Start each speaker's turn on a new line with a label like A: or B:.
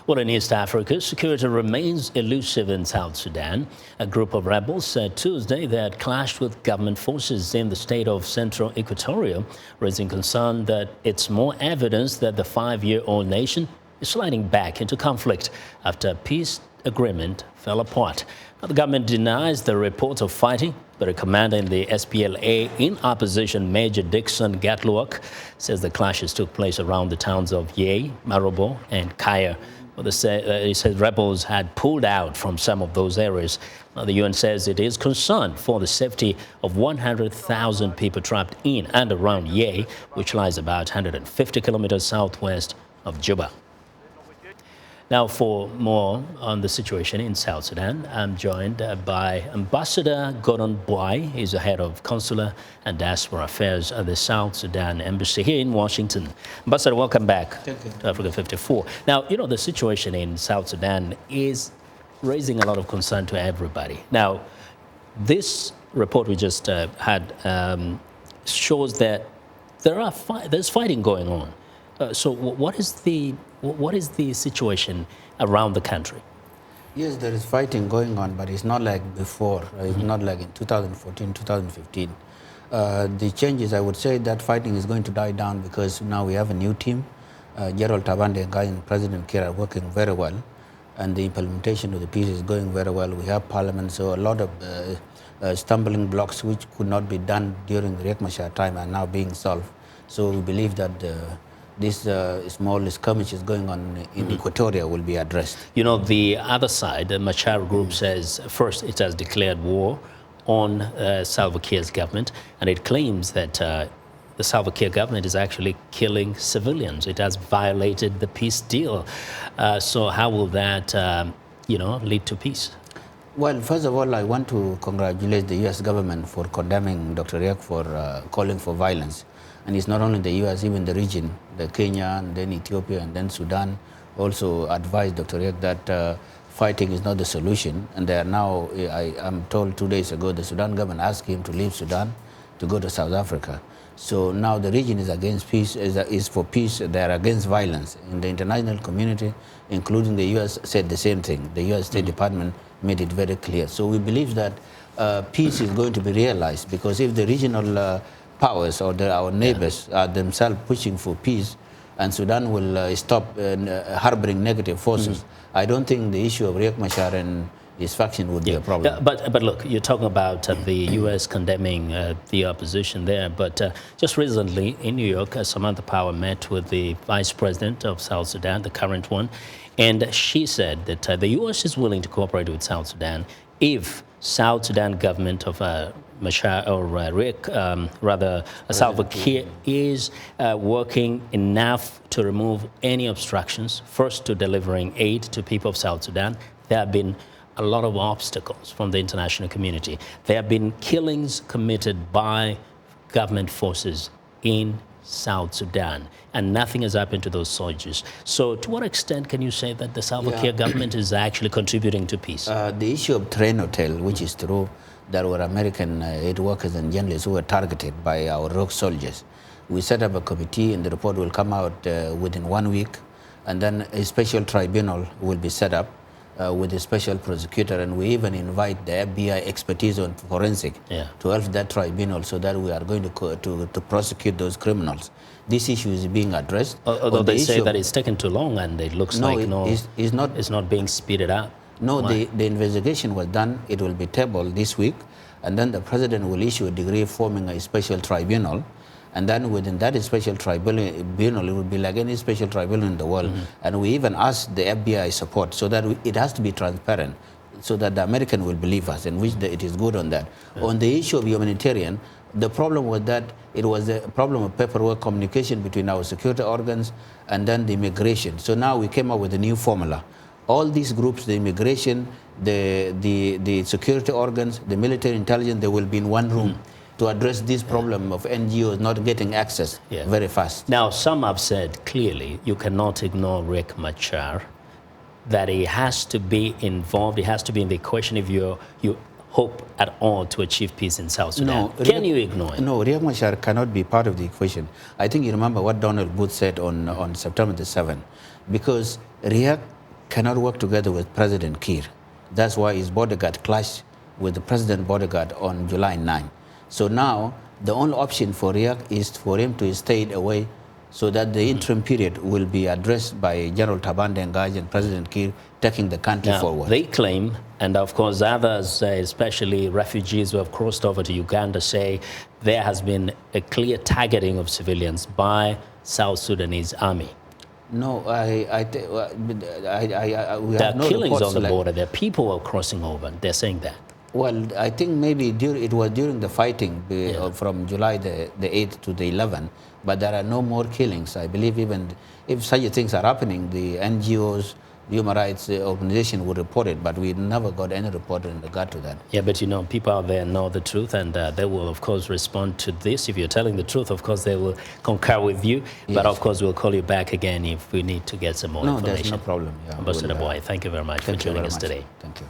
A: Well, in East Africa, security remains elusive in South Sudan. A group of rebels said Tuesday they had clashed with government forces in the state of Central Equatoria, raising concern that it's more evidence that the five-year-old nation is sliding back into conflict after a peace agreement fell apart. Now, the government denies the reports of fighting, but a commander in the SPLA in opposition, Major Dixon Gatluok, says the clashes took place around the towns of Yei, Marobo, and Kaya. Well, he said rebels had pulled out from some of those areas. Now, the UN says it is concerned for the safety of 100,000 people trapped in and around Yei, which lies about 150 kilometers southwest of Juba. Now, for more on the situation in South Sudan, I'm joined by Ambassador Gordon Buay. He's the head of Consular and Diaspora Affairs at the South Sudan Embassy here in Washington. Ambassador, welcome back to Africa 54. Now, you know, the situation in South Sudan is raising a lot of concern to everybody. Now, this report we just had shows that there's fighting going on. So what is the situation around the country?
B: Yes, there is fighting going on, but it's not like before. It's not like in 2014, 2015. The changes, I would say that fighting is going to die down because now we have a new team. Gerald Tabande and President Kiir are working very well, and the implementation of the peace is going very well. We have parliament, so a lot of stumbling blocks which could not be done during the Riek Machar time are now being solved. So we believe that this small skirmishes going on in Equatoria will be addressed.
A: You know, the other side, the Machar group says, first, it has declared war on Salva Kiir's government, and it claims that the Salva Kiir government is actually killing civilians. It has violated the peace deal. So how will that, lead to peace?
B: Well, first of all, I want to congratulate the U.S. government for condemning Dr. Riek for calling for violence. And it's not only the U.S., even the region, the Kenya, and then Ethiopia, and then Sudan, also advised Dr. Riek that fighting is not the solution. And they are now, I'm told 2 days ago, the Sudan government asked him to leave Sudan to go to South Africa. So now the region is against peace, is for peace. They are against violence. And the international community, including the U.S., said the same thing. The U.S. State Department made it very clear. So we believe that peace is going to be realized, because if the regional powers or our neighbors are themselves pushing for peace, and Sudan will stop harboring negative forces, I don't think the issue of Riek Machar and his faction would be a problem.
A: But look, you're talking about the U.S. condemning the opposition there, but just recently in New York, Samantha Power met with the Vice President of South Sudan, the current one, and she said that the U.S. is willing to cooperate with South Sudan if South Sudan government of Machar or Riek, Salva Kiir is working enough to remove any obstructions, first to delivering aid to people of South Sudan. There have been a lot of obstacles from the international community. There have been killings committed by government forces in South Sudan, and nothing has happened to those soldiers. So to what extent can you say that the Salva Kiir government is actually contributing to peace?
B: The issue of Train Hotel, which is true, there were American aid workers and journalists who were targeted by our rogue soldiers. We set up a committee, and the report will come out within 1 week, and then a special tribunal will be set up with a special prosecutor, and we even invite the FBI expertise on forensic to help that tribunal, so that we are going to prosecute those criminals. This issue is being addressed.
A: Although they say that it's taken too long, and it looks like it's not being speeded up.
B: No, the investigation was done. It will be tabled this week, and then the president will issue a decree forming a special tribunal. And then within that special tribunal, it will be like any special tribunal in the world. And we even asked the FBI support, so that it has to be transparent, so that the American will believe us, and which it is good on that. On the issue of humanitarian, the problem was that it was a problem of paperwork communication between our security organs and then the immigration. So now we came up with a new formula. All these groups, the immigration, the security organs, the military intelligence, they will be in one room to address this problem of NGOs not getting access very fast.
A: Now, some have said clearly you cannot ignore Riek Machar, that he has to be involved, he has to be in the equation if you hope at all to achieve peace in South Sudan. No, can you ignore it?
B: No, Riek Machar cannot be part of the equation. I think you remember what Donald Booth said on September the 7th, because Riek cannot work together with President Kiir. That's why his bodyguard clashed with the president bodyguard on July 9. So now the only option for Riek is for him to stay away so that the interim period will be addressed by General Taban Dengaj and President Kiir taking the country forward.
A: They claim, and of course others, especially refugees who have crossed over to Uganda, say there has been a clear targeting of civilians by South Sudanese army.
B: No, we
A: there
B: have
A: are
B: no
A: killings
B: reports
A: on the border. There are people who are crossing over. They're saying that.
B: Well, I think maybe it was during the fighting from July the 8th to the 11th, but there are no more killings. I believe even if such things are happening, the NGOs, the human rights organization would report it, but we never got any report in regard to that.
A: Yeah, but people out there know the truth, and they will, of course, respond to this. If you're telling the truth, of course, they will concur with you. Yes. But, of course, we'll call you back again if we need to get some more information.
B: No, there's no problem. Yeah,
A: Ambassador Buay, thank you very much for joining us today.
B: Thank you.